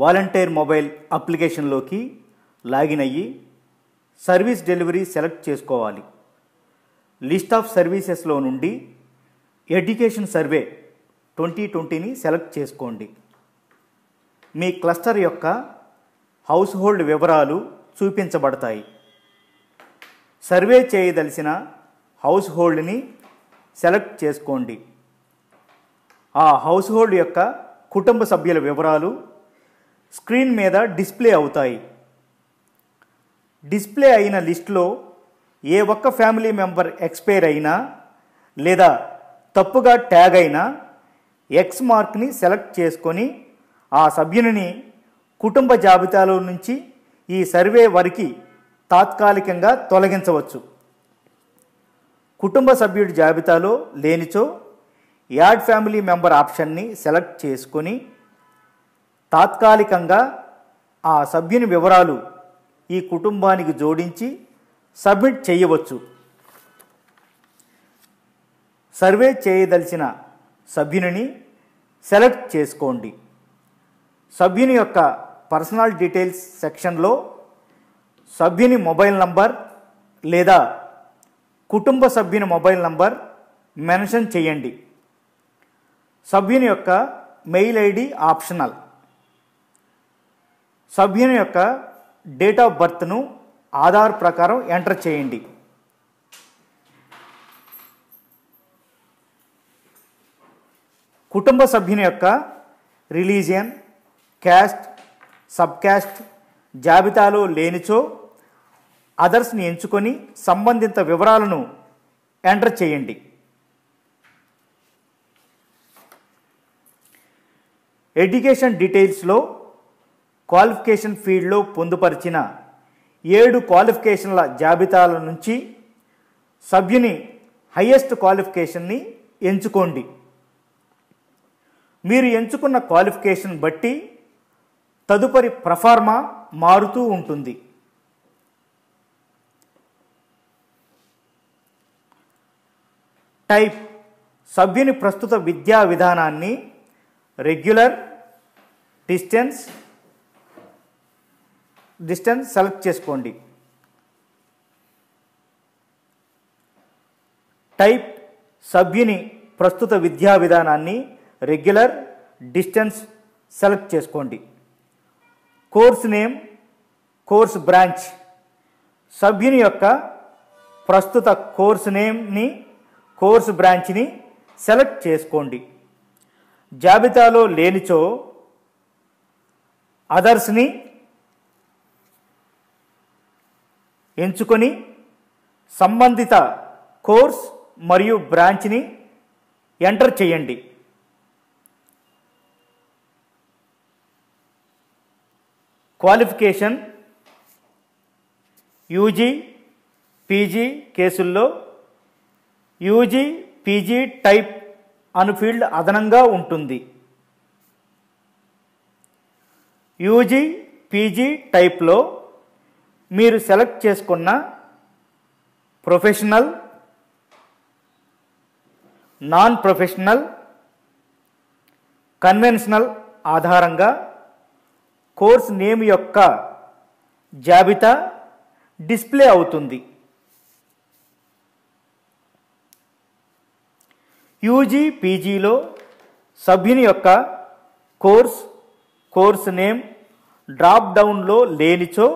Volunteer mobile అప్లికేషన్లోకి login అయ్యి service delivery select చేసుకోవాలి. List of సర్వీసెస్లో నుండి ఎడ్యుకేషన్ సర్వే 2020ని సెలెక్ట్ చేసుకోండి. మీ క్లస్టర్ యొక్క హౌస్ హోల్డ్ వివరాలు చూపించబడతాయి. సర్వే చేయదలిసిన హౌస్ హోల్డ్ని సెలెక్ట్ చేసుకోండి. ఆ హౌస్ హోల్డ్ యొక్క కుటుంబ సభ్యుల వివరాలు స్క్రీన్ మీద డిస్ప్లే అవుతాయి. డిస్ప్లే అయిన లిస్టులో ఏ ఒక్క ఫ్యామిలీ మెంబర్ ఎక్స్పైర్ అయినా లేదా తప్పుగా ట్యాగ్ అయినా ఎక్స్ మార్క్ని సెలెక్ట్ చేసుకొని ఆ సభ్యుని కుటుంబ జాబితాలో నుంచి ఈ సర్వే వరకు తాత్కాలికంగా తొలగించవచ్చు. కుటుంబ సభ్యుడి జాబితాలో లేనిచో యాడ్ ఫ్యామిలీ మెంబర్ ఆప్షన్ని సెలెక్ట్ చేసుకొని తాత్కాలికంగా ఆ సభ్యుని వివరాలు ఈ కుటుంబానికి జోడించి సబ్మిట్ చేయవచ్చు. సర్వే చేయదలిచిన సభ్యుని సెలెక్ట్ చేసుకోండి. సభ్యుని యొక్క పర్సనల్ డీటెయిల్స్ సెక్షన్లో సభ్యుని మొబైల్ నంబర్ లేదా కుటుంబ సభ్యుని మొబైల్ నంబర్ మెన్షన్ చేయండి. సభ్యుని యొక్క మెయిల్ ఐడి ఆప్షనల్. సభ్యుని యొక్క డేట్ ఆఫ్ బర్త్ను ఆధార్ ప్రకారం ఎంటర్ చేయండి. కుటుంబ సభ్యుని యొక్క రిలీజియన్, క్యాస్ట్, సబ్ క్యాస్ట్ జాబితాలో లేనిచో అదర్స్ని ఎంచుకొని సంబంధిత వివరాలను ఎంటర్ చేయండి. ఎడ్యుకేషన్ డీటెయిల్స్లో క్వాలిఫికేషన్ ఫీల్డ్లో పొందుపరిచిన 7 క్వాలిఫికేషన్ల జాబితాల నుంచి సభ్యుని హైయెస్ట్ క్వాలిఫికేషన్ని ఎంచుకోండి. మీరు ఎంచుకున్న క్వాలిఫికేషన్ బట్టి తదుపరి ప్రొఫార్మా మారుతూ ఉంటుంది. టైప్ సభ్యుని ప్రస్తుత విద్యా విధానాన్ని రెగ్యులర్, డిస్టెన్స్ సెలెక్ట్ చేసుకోండి. టైప్ సభ్యుని ప్రస్తుత విద్యా విధానాన్ని రెగ్యులర్, డిస్టెన్స్ సెలెక్ట్ చేసుకోండి. కోర్స్ నేమ్, కోర్స్ బ్రాంచ్ సభ్యుని యొక్క ప్రస్తుత కోర్స్ నేమ్ని, కోర్స్ బ్రాంచ్ని సెలెక్ట్ చేసుకోండి. జాబితాలో లేనిచో అదర్స్ని ఎంచుకొని సంబంధిత కోర్స్ మరియు బ్రాంచ్ని ఎంటర్ చేయండి. క్వాలిఫికేషన్ యూజీ, పీజీ కేసుల్లో యూజీ, పీజీ టైప్ అను ఫీల్డ్ అదనంగా ఉంటుంది. యూజీ, పీజీ టైప్లో మీరు సెలెక్ట్ చేసుకున్న ప్రొఫెషనల్, నాన్ ప్రొఫెషనల్, కన్వెన్షనల్ ఆధారంగా కోర్స్ నేమ్ యొక్క జాబితా డిస్ప్లే అవుతుంది. యూజీ, పీజీలో సభ్యుని యొక్క కోర్స్ నేమ్ డ్రాప్ డౌన్లో లేనిచో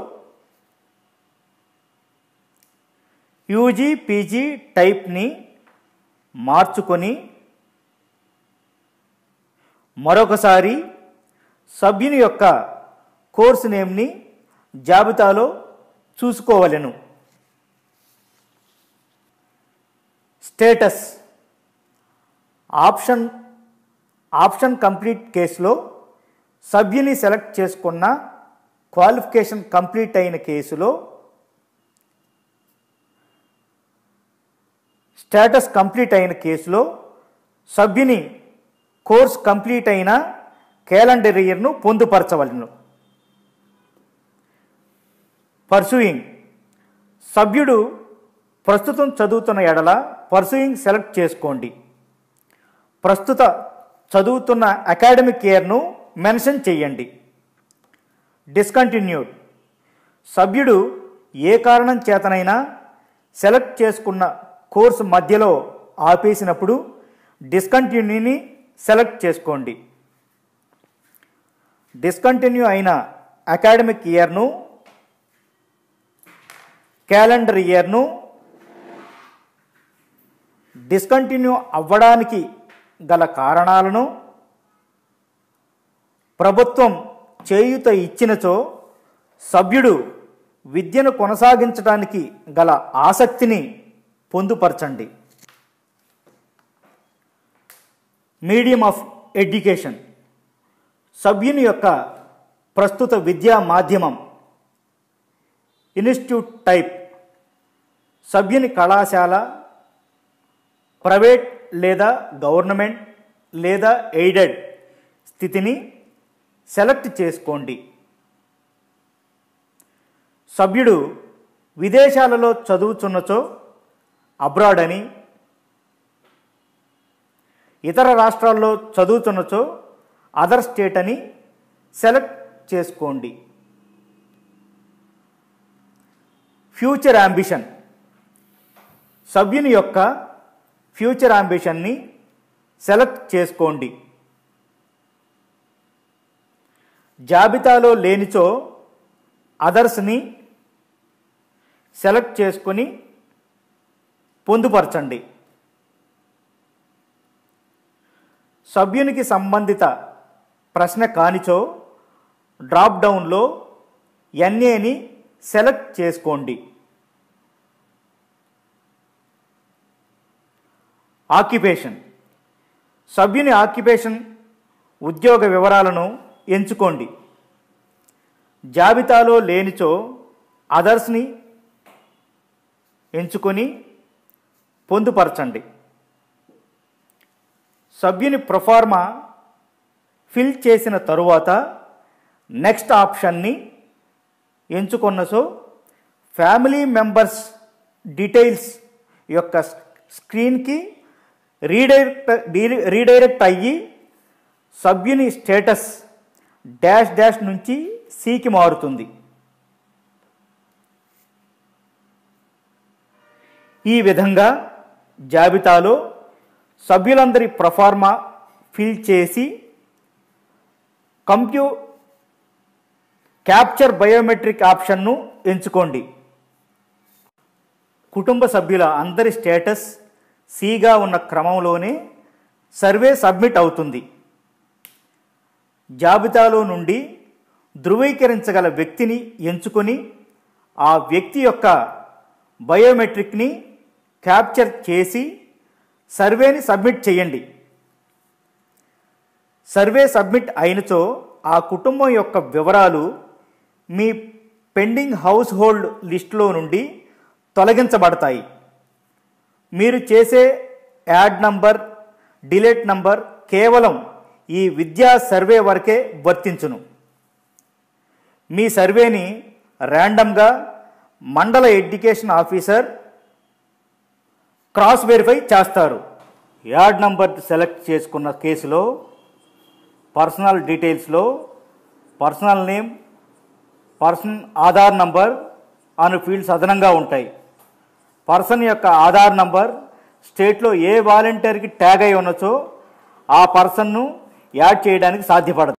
యూజీ, పీజీ టైప్ని మార్చుకొని మరొకసారి సభ్యుని యొక్క కోర్స్ నేమ్ని జాబితాలో చూసుకోవలెను. స్టేటస్ ఆప్షన్ కంప్లీట్ కేసులో సభ్యుని సెలెక్ట్ చేసుకున్న క్వాలిఫికేషన్ కంప్లీట్ అయిన కేసులో స్టేటస్ కంప్లీట్ అయిన కేసులో సభ్యుని కోర్స్ కంప్లీట్ అయిన క్యాలెండర్ ఇయర్ను పొందుపరచవలెను. పర్సూయింగ్ సభ్యుడు ప్రస్తుతం చదువుతున్న ఎడల పర్సూయింగ్ సెలెక్ట్ చేసుకోండి. ప్రస్తుత చదువుతున్న అకాడమిక్ ఇయర్ను మెన్షన్ చేయండి. డిస్కంటిన్యూడ్. సభ్యుడు ఏ కారణం చేతనైనా సెలెక్ట్ చేసుకున్న కోర్సు మధ్యలో ఆపేసినప్పుడు డిస్కంటిన్యూని సెలెక్ట్ చేసుకోండి. డిస్కంటిన్యూ అయిన అకాడమిక్ ఇయర్ను, క్యాలెండర్ ఇయర్ను, డిస్కంటిన్యూ అవ్వడానికి గల కారణాలను, ప్రభుత్వం చేయూత ఇచ్చినచో సభ్యుడు విద్యను కొనసాగించడానికి గల ఆసక్తిని పొందుపరచండి. Medium of education. సభ్యుని యొక్క ప్రస్తుత విద్యా మాధ్యమం, ఇన్స్టిట్యూట్ టైప్, సభ్యుని కళాశాల, ప్రైవేట్ లేదా గవర్నమెంట్ లేదా ఎయిడెడ్ స్థితిని సెలెక్ట్ చేసుకోండి. సభ్యుడు విదేశాలలో చదువుతున్నచో అబ్రాడ్ అని, ఇతర రాష్ట్రాల్లో చదువుతున్నచో అదర్ స్టేట్ అని సెలెక్ట్ చేసుకోండి. Future ambition. సభ్యుని యొక్క ఫ్యూచర్ అంబిషన్ని సెలెక్ట్ చేసుకోండి. జాబితాలో లేనిచో అదర్స్ని సెలెక్ట్ చేసుకొని పొందుపరచండి. సభ్యునికి సంబంధిత ప్రశ్న కానిచో డ్రాప్ డౌన్లో ఎన్ఏని సెలెక్ట్ చేసుకోండి. ఆక్యుపేషన్. సభ్యుని ఆక్యుపేషన్, ఉద్యోగ వివరాలను ఎంచుకోండి. జాబితాలో లేనిచో అదర్స్ని ఎంచుకొని పొందుపరచండి. సభ్యుని ప్రొఫార్మా ఫిల్ చేసిన తరువాత నెక్స్ట్ ఆప్షన్ని ఎంచుకున్నచో ఫ్యామిలీ డీటెయిల్స్ యొక్క స్క్రీన్కి రీడైరెక్ట్ అయ్యి సభ్యుని స్టేటస్ డాష్ డాష్ నుంచి సికి మారుతుంది. ఈ విధంగా జాబితాలో సభ్యులందరి ప్రొఫార్మా ఫిల్ చేసి క్యాప్చర్ బయోమెట్రిక్ ఆప్షన్ను ఎంచుకోండి. కుటుంబ సభ్యుల అందరి స్టేటస్ సిగా ఉన్న క్రమంలోనే సర్వే సబ్మిట్ అవుతుంది. జాబితాలో నుండి ధృవీకరించగల వ్యక్తిని ఎంచుకొని ఆ వ్యక్తి యొక్క బయోమెట్రిక్ని క్యాప్చర్ చేసి సర్వేని సబ్మిట్ చేయండి. సర్వే సబ్మిట్ అయినచో ఆ కుటుంబం యొక్క వివరాలు మీ పెండింగ్ హౌస్ హోల్డ్ లిస్టులో నుండి తొలగించబడతాయి. మీరు చేసే యాడ్ నంబర్, డిలీట్ నంబర్ కేవలం ఈ విద్యా సర్వే వరకే వర్తించును. మీ సర్వేని ర్యాండమ్గా మండల ఎడ్యుకేషన్ ఆఫీసర్ క్రాస్ వెరిఫై చేస్తారు. యాడ్ నంబర్ సెలెక్ట్ చేసుకున్న కేసులో పర్సనల్ డీటెయిల్స్లో personal name, person Aadhaar number అను ఫీల్డ్స్ అదనంగా ఉంటాయి. పర్సన్ యొక్క ఆధార్ నంబర్ స్టేట్లో ఏ వాలంటీర్కి ట్యాగ్ అయి ఉన్నచో ఆ పర్సన్ను యాడ్ చేయడానికి సాధ్యపడదు.